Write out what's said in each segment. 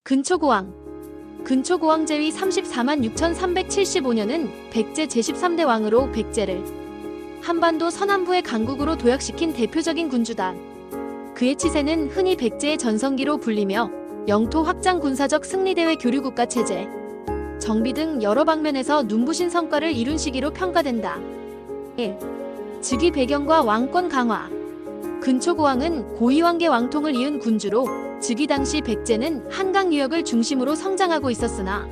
근초고왕. 근초고왕 제위 34만 6,375년은 백제 제13대 왕으로 백제를 한반도 서남부의 강국으로 도약시킨 대표적인 군주다. 그의 치세는 흔히 백제의 전성기로 불리며 영토 확장, 군사적 승리대회, 교류국가 체제, 정비 등 여러 방면에서 눈부신 성과를 이룬 시기로 평가된다. 1. 즉위 배경과 왕권 강화. 근초고왕은 고위왕계 왕통을 이은 군주로 즉위 당시 백제는 한강 유역을 중심으로 성장하고 있었으나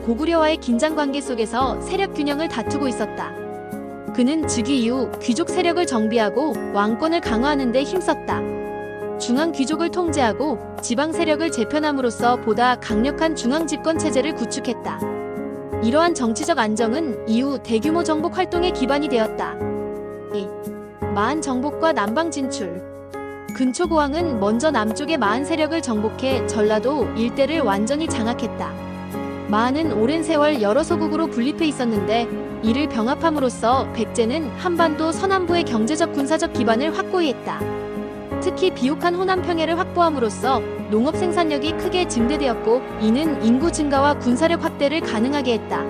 고구려와의 긴장 관계 속에서 세력 균형을 다투고 있었다. 그는 즉위 이후 귀족 세력을 정비하고 왕권을 강화하는 데 힘썼다. 중앙 귀족을 통제하고 지방 세력을 재편함으로써 보다 강력한 중앙 집권 체제를 구축했다. 이러한 정치적 안정은 이후 대규모 정복 활동의 기반이 되었다. 2. 마한 정복과 남방 진출. 근초고왕은 먼저 남쪽의 마한 세력을 정복해 전라도 일대를 완전히 장악했다. 마한은 오랜 세월 여러 소국으로 분립해 있었는데 이를 병합함으로써 백제는 한반도 서남부의 경제적 군사적 기반을 확고히 했다. 특히 비옥한 호남 평야를 확보함으로써 농업 생산력이 크게 증대되었고 이는 인구 증가와 군사력 확대를 가능하게 했다.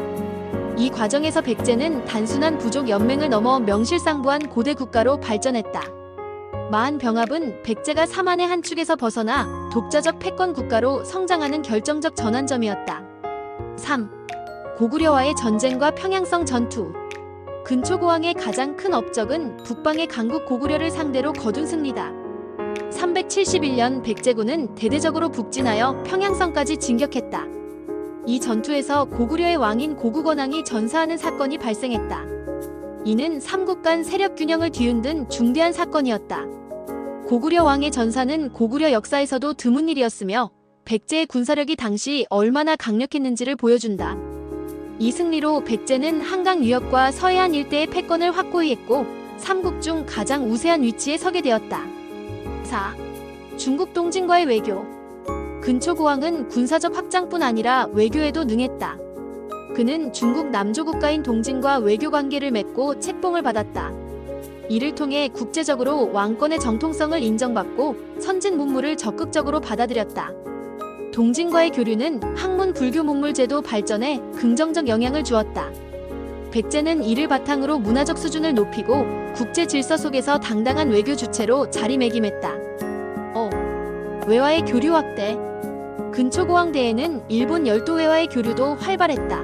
이 과정에서 백제는 단순한 부족 연맹을 넘어 명실상부한 고대 국가로 발전했다. 마한 병합은 백제가 사만의 한 축에서 벗어나 독자적 패권 국가로 성장하는 결정적 전환점이었다. 3. 고구려와의 전쟁과 평양성 전투. 근초고왕의 가장 큰 업적은 북방의 강국 고구려를 상대로 거둔 승리다. 371년 백제군은 대대적으로 북진하여 평양성까지 진격했다. 이 전투에서 고구려의 왕인 고구건왕이 전사하는 사건이 발생했다. 이는 삼국 간 세력 균형을 뒤흔든 중대한 사건이었다. 고구려 왕의 전사는 고구려 역사에서도 드문 일이었으며 백제의 군사력이 당시 얼마나 강력했는지를 보여준다. 이 승리로 백제는 한강 유역과 서해안 일대의 패권을 확고히 했고 삼국 중 가장 우세한 위치에 서게 되었다. 4. 중국 동진과의 외교. 근초고왕은 군사적 확장뿐 아니라 외교에도 능했다. 그는 중국 남조 국가인 동진과 외교 관계를 맺고 책봉을 받았다. 이를 통해 국제적으로 왕권의 정통성을 인정받고 선진 문물을 적극적으로 받아들였다. 동진과의 교류는 학문 불교 문물 제도 발전에 긍정적 영향을 주었다. 백제는 이를 바탕으로 문화적 수준을 높이고 국제 질서 속에서 당당한 외교 주체로 자리매김했다. 5. 외와의 교류 확대. 근초고왕 때에는 일본 열도외와의 교류도 활발했다.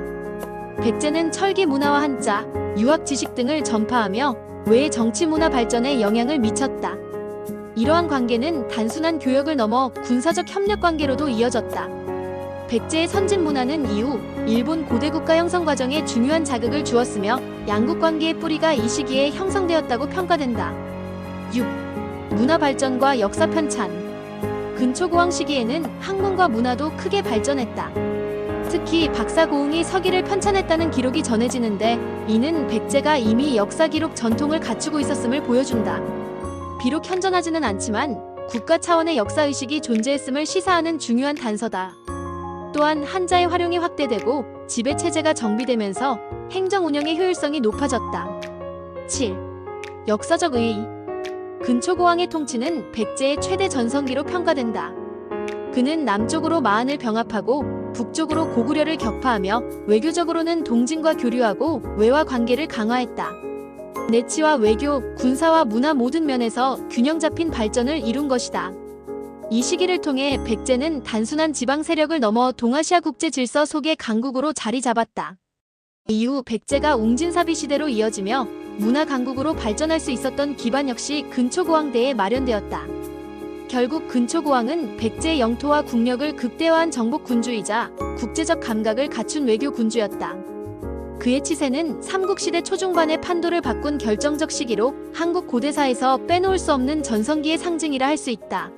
백제는 철기 문화와 한자, 유학 지식 등을 전파하며 외의 정치 문화 발전에 영향을 미쳤다. 이러한 관계는 단순한 교역을 넘어 군사적 협력 관계로도 이어졌다. 백제의 선진 문화는 이후 일본 고대 국가 형성 과정에 중요한 자극을 주었으며 양국 관계의 뿌리가 이 시기에 형성되었다고 평가된다. 6. 문화 발전과 역사 편찬. 근초고왕 시기에는 학문과 문화도 크게 발전했다. 특히 박사고흥이 서기를 편찬했다는 기록이 전해지는데 이는 백제가 이미 역사 기록 전통을 갖추고 있었음을 보여준다. 비록 현존하지는 않지만 국가 차원의 역사의식이 존재했음을 시사하는 중요한 단서다. 또한 한자의 활용이 확대되고 지배체제가 정비되면서 행정 운영의 효율성이 높아졌다. 7. 역사적 의의. 근초고왕의 통치는 백제의 최대 전성기로 평가된다. 그는 남쪽으로 마한을 병합하고 북쪽으로 고구려를 격파하며 외교적으로는 동진과 교류하고 외와 관계를 강화했다. 내치와 외교, 군사와 문화 모든 면에서 균형 잡힌 발전을 이룬 것이다. 이 시기를 통해 백제는 단순한 지방 세력을 넘어 동아시아 국제 질서 속의 강국으로 자리 잡았다. 이후 백제가 웅진사비 시대로 이어지며 문화 강국으로 발전할 수 있었던 기반 역시 근초고왕 때에 마련되었다. 결국 근초고왕은 백제의 영토와 국력을 극대화한 정복 군주이자 국제적 감각을 갖춘 외교 군주였다. 그의 치세는 삼국시대 초중반의 판도를 바꾼 결정적 시기로 한국 고대사에서 빼놓을 수 없는 전성기의 상징이라 할 수 있다.